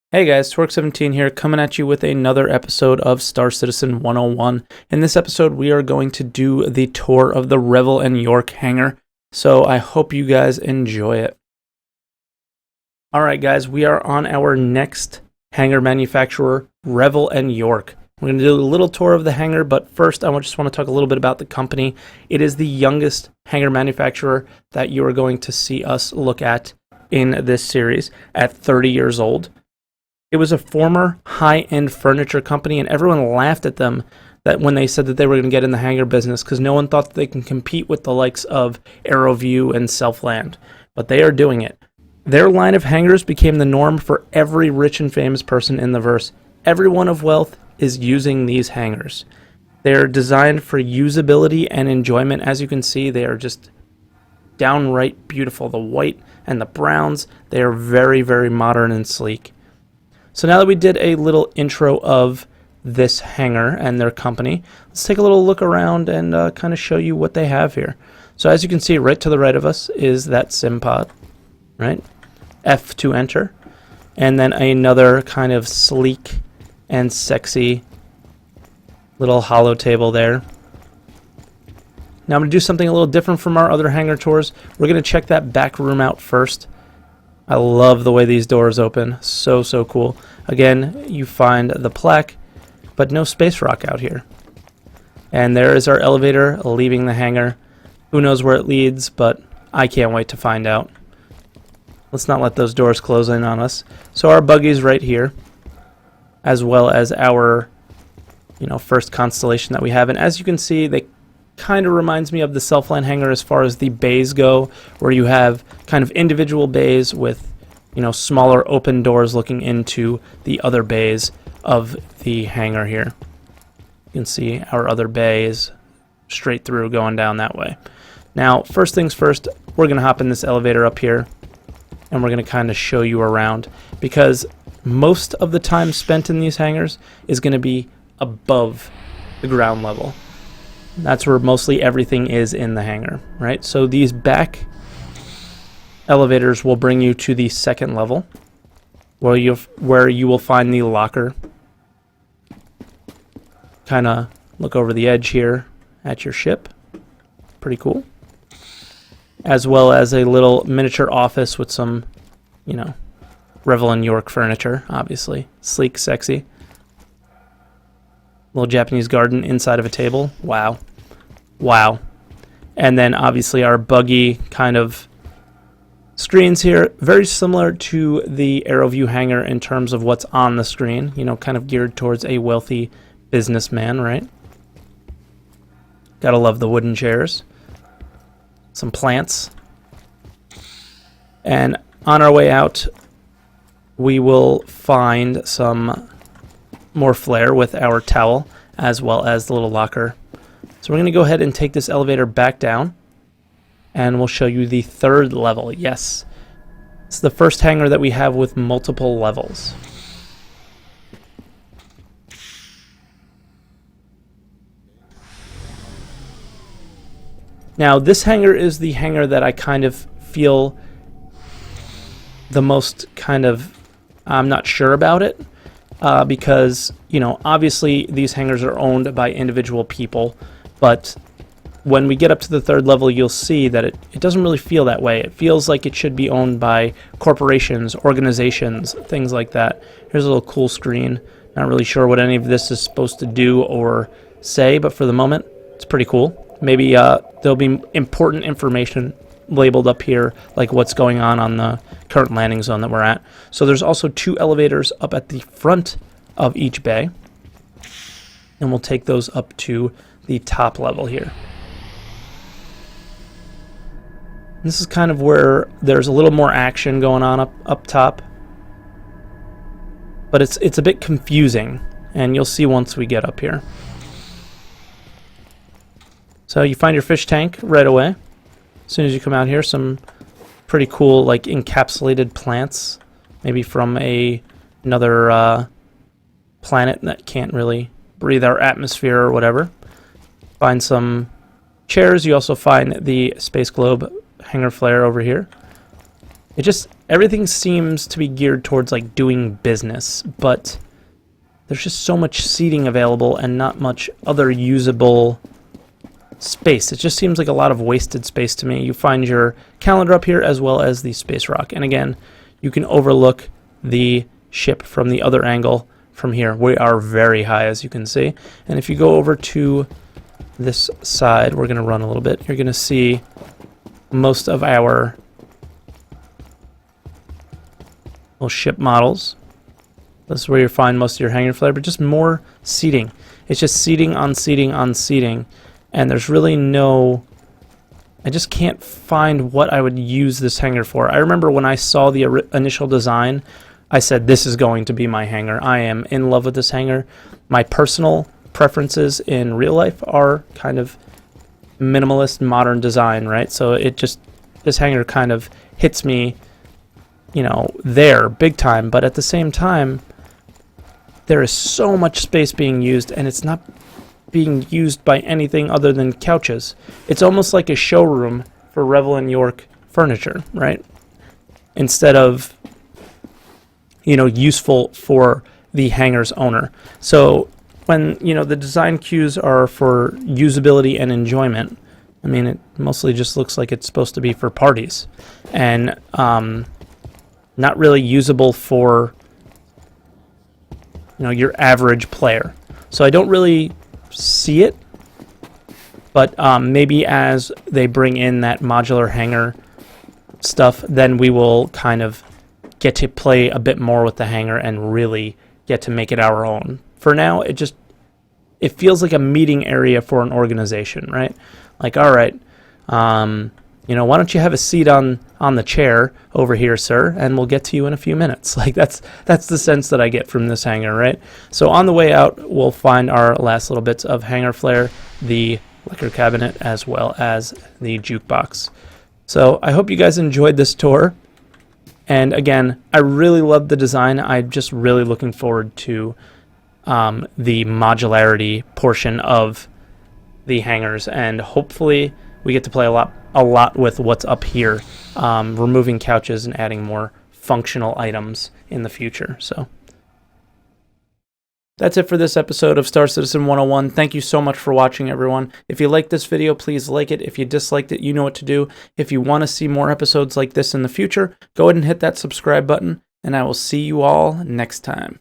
Hey guys, Twerk17 here, coming at you with another episode of Star Citizen 101. In this episode, we are going to do the tour of the Revel York hangar, so I hope you guys enjoy it. Alright guys, we are on our next hangar manufacturer, Revel York. We're going to do a little tour of the hangar, but first I just want to talk a little bit about the company. It is the youngest hangar manufacturer that you are going to see us look at in this series at 30 years old. It was a former high-end furniture company, and everyone laughed at them that when they said that they were going to get in the hangar business because no one thought that they can compete with the likes of AeroView and Selfland. But they are doing it. Their line of hangars became the norm for every rich and famous person in the verse. Everyone of wealth is using these hangars. They're designed for usability and enjoyment. As you can see, they are just downright beautiful. The white and the browns, they are very, very modern and sleek. So now that we did a little intro of this hangar and their company, let's take a little look around and kind of show you what they have here. So as you can see, right to the right of us is that sim pod, right? F to enter. And then another kind of sleek and sexy little hollow table there. Now I'm going to do something a little different from our other hangar tours. We're going to check that back room out first. I love the way these doors open. So cool. Again, you find the plaque, but no space rock out here. And there is our elevator leaving the hangar. Who knows where it leads, but I can't wait to find out. Let's not let those doors close in on us. So our buggy's right here, as well as our, first constellation that we have. And as you can see, they kind of reminds me of the Selfland hangar as far as the bays go, where you have kind of individual bays with, smaller open doors looking into the other bays of the hangar here. You can see our other bay is straight through going down that way. Now, first things first, we're going to hop in this elevator up here, and we're going to kind of show you around, because most of the time spent in these hangars is going to be above the ground level. That's where mostly everything is in the hangar, right? So these back elevators will bring you to the second level, where you will find the locker. Kind of look over the edge here at your ship. Pretty cool. As well as a little miniature office with some, Revel York furniture, obviously. Sleek, sexy. Little Japanese garden inside of a table. Wow. And then obviously our buggy kind of screens here, very similar to the AeroView hangar in terms of what's on the screen, kind of geared towards a wealthy businessman, right? Gotta love the wooden chairs. Some plants. And on our way out, we will find some more flair with our towel, as well as the little locker. So we're going to go ahead and take this elevator back down, and we'll show you the third level. Yes, it's the first hangar that we have with multiple levels. Now, this hangar is the hangar that I kind of feel the most I'm not sure about it. Because, obviously these hangars are owned by individual people, but when we get up to the third level, you'll see that it doesn't really feel that way. It feels like it should be owned by corporations, organizations, things like that. Here's a little cool screen. Not really sure what any of this is supposed to do or say, but for the moment, it's pretty cool. Maybe there'll be important information labeled up here, like what's going on the current landing zone that we're at. So there's also two elevators up at the front of each bay, and we'll take those up to the top level here. This is kind of where there's a little more action going on up top, but it's a bit confusing, and you'll see once we get up here. So you find your fish tank right away. As soon as you come out here, some pretty cool, like, encapsulated plants, maybe from another planet that can't really breathe our atmosphere or whatever. Find some chairs. You also find the space globe hangar flare over here. everything seems to be geared towards like doing business, but there's just so much seating available and not much other usable space. It just seems like a lot of wasted space to me. You find your calendar up here as well as the space rock. And again, you can overlook the ship from the other angle from here. We are very high, as you can see. And if you go over to this side, we're going to run a little bit. You're going to see most of our little ship models. This is where you find most of your hangar flare, but just more seating. It's just seating on seating on seating, and there's really no... I just can't find what I would use this hangar for. I remember when I saw the initial design, I said, this is going to be my hangar. I am in love with this hangar. My personal preferences in real life are kind of minimalist, modern design, right? So this hangar kind of hits me, you know, there, big time, but at the same time, there is so much space being used, and it's not being used by anything other than couches. It's almost like a showroom for Revel and York furniture, right? Instead of, you know, useful for the hangar's owner. So when, you know, the design cues are for usability and enjoyment, I mean, it mostly just looks like it's supposed to be for parties, and not really usable for, you know, your average player. So I don't really see it, but maybe as they bring in that modular hangar stuff, then we will kind of get to play a bit more with the hangar and really get to make it our own. For now, it feels like a meeting area for an organization, right? Like, all right, you know, why don't you have a seat on the chair over here, sir, and we'll get to you in a few minutes. Like, that's the sense that I get from this hangar, right? So on the way out, we'll find our last little bits of hangar flare, the liquor cabinet, as well as the jukebox. So I hope you guys enjoyed this tour. And again, I really love the design. I'm just really looking forward to the modularity portion of the hangars, and hopefully we get to play a lot with what's up here, removing couches and adding more functional items in the future. So that's it for this episode of Star Citizen 101. Thank you so much for watching, everyone. If you liked this video, please like it. If you disliked it, you know what to do. If you want to see more episodes like this in the future, go ahead and hit that subscribe button, and I will see you all next time.